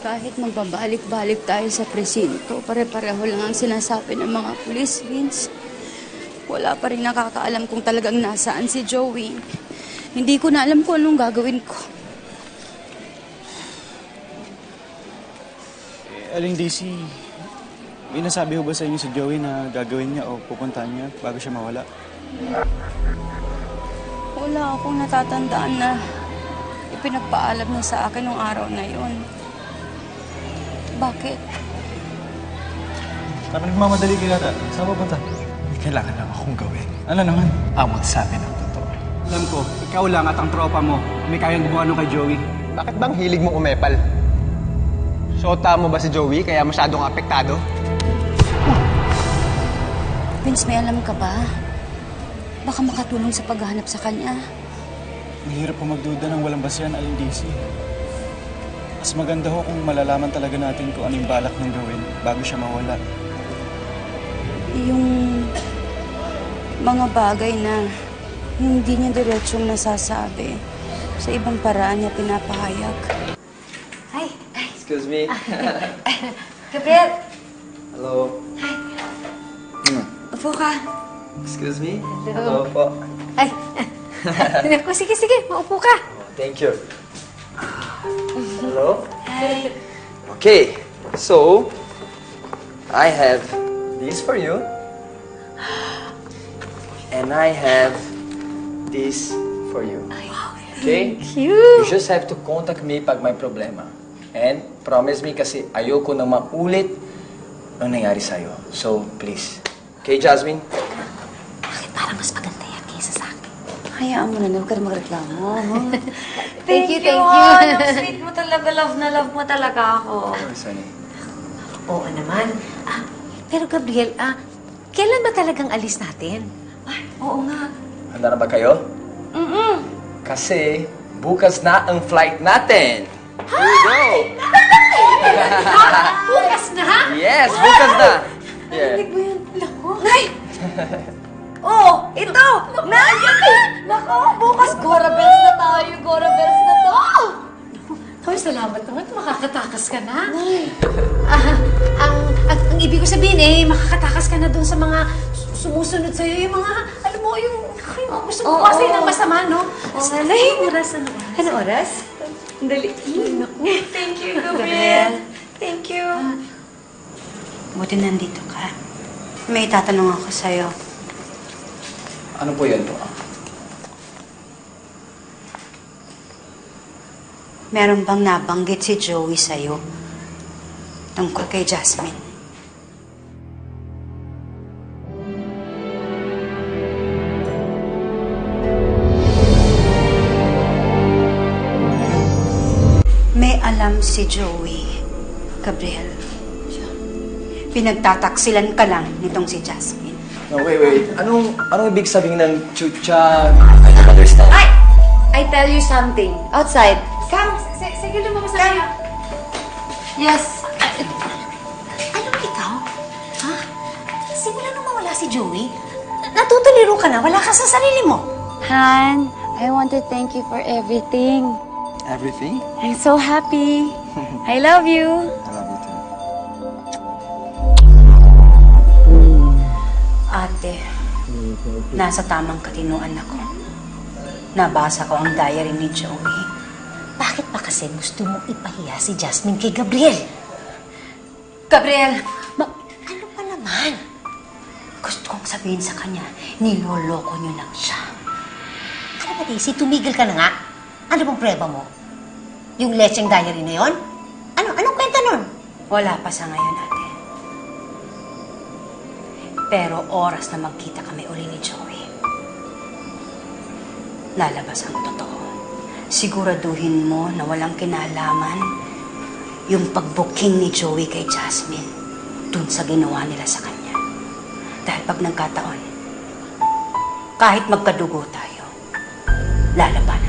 Kahit magbabalik-balik tayo sa presinto, pare-pareho lang ang sinasabi ng mga pulis, Vince. Wala pa rin nakakaalam kung talagang nasaan si Joey. Hindi ko na alam kung anong gagawin ko. Aling Daisy, may nasabi ho ba sa inyo si Joey na gagawin niya o pupuntahan niya bago siya mawala? Wala akong natatandaan na ipinagpaalam niya sa akin nung araw na yon. Bakit? Parang nagmamadali ka yata. Saan pupunta? May kailangan lang akong gawin. Ano naman? Ang magsabi ng totoo. Alam ko, ikaw lang at ang tropa mo may kayang gumawa nung kay Joey. Bakit bang hilig mo umepal? Shota mo ba si Joey kaya masyadong apektado? Vince, may alam ka ba? Baka makatulong sa paghahanap sa kanya. Mahirap po magduda ng walang basihan, Aling Daisy. Mas maganda ho kung malalaman talaga natin kung anong balak niyang gawin bago siya mawala. Yung mga bagay na hindi niya diretsyong nasasabi, sa ibang paraan niya pinapahayag. Hi. Excuse me. Gabriel. Hello. Hi. Upo ka. Excuse me. Hello po. Ay. Naku, sige, maupo ka. Thank you. Hello. Hi. Okay, so I have this for you. And I have this for you. Okay? Cute. You just have to contact me pag may problema. And promise me kasi ayoko na maulit ang nangyari sa'yo. So, please. Okay, Jasmine? Bakit parang mas maganda yan kaysa sa akin? Hayaan mo na, huwag ka na magreklamo. Thank you. Ang sweet mo talaga. Love na love mo talaga ako. Sorry. Oo naman. Pero Gabriel, kailan ba talagang alis natin? Oo nga. Handa na ba kayo? Kasi bukas na ang flight natin. Here we go! Bukas na? Yes, bukas na! Yeah. Narinig mo yun? Naku. Nay! Oh, ito! Nay! Naku, bukas Gora Bells na tayo. Gora Bells na to! Hoy, salamat naman. Makakatakas ka na. Nay! Ang ibig ko sabihin makakatakas ka na dun sa mga sumusunod sa'yo. Yung mga, alam mo, yung gusto mo kasi ng masama, no? Sana yung oras. Ano oras? Dali. Naku. Thank you, Gabriel. Thank you. Buti nandito ka. May tatanong ako sa'yo. Ano po yan po? Meron bang nabanggit si Joey sa'yo tungkol kay Jasmine? May alam si Joey, Gabriel. Pinagtataksilan ka lang nitong si Jasmine. No, wait. Anong ibig sabihin ng chucha? I don't understand. Ay! I tell you something. Outside. Come. Sige, lumabas na kayo. Yes. Anong ikaw? Ha? Simula nung mawala si Joey, natutuliro ka na. Wala ka sa sarili mo. Han, I want to thank you for everything. Everything? I'm so happy. I love you. I love you too. Ate, nasa tamang katinuan ako. Nabasa ko ang diary ni Joey. Bakit pa kasi gusto mong ipahiya si Jasmine kay Gabriel? Gabriel! Ano pa naman? Gusto kong sabihin sa kanya, niloloko niyo lang siya. Ano ba, Daisy? Tumigil ka na nga. Ano bang preba mo? Yung lecheng diary na yon? Anong kwenta nun? Wala pa sa ngayon, ate. Pero oras na magkita kami uli ni Joey, lalabas ang totoo. Siguraduhin mo na walang kinalaman yung pagbuking ni Joey kay Jasmine dun sa ginawa nila sa kanya. Dahil pag nagkataon, kahit magkadugo tayo, lalaban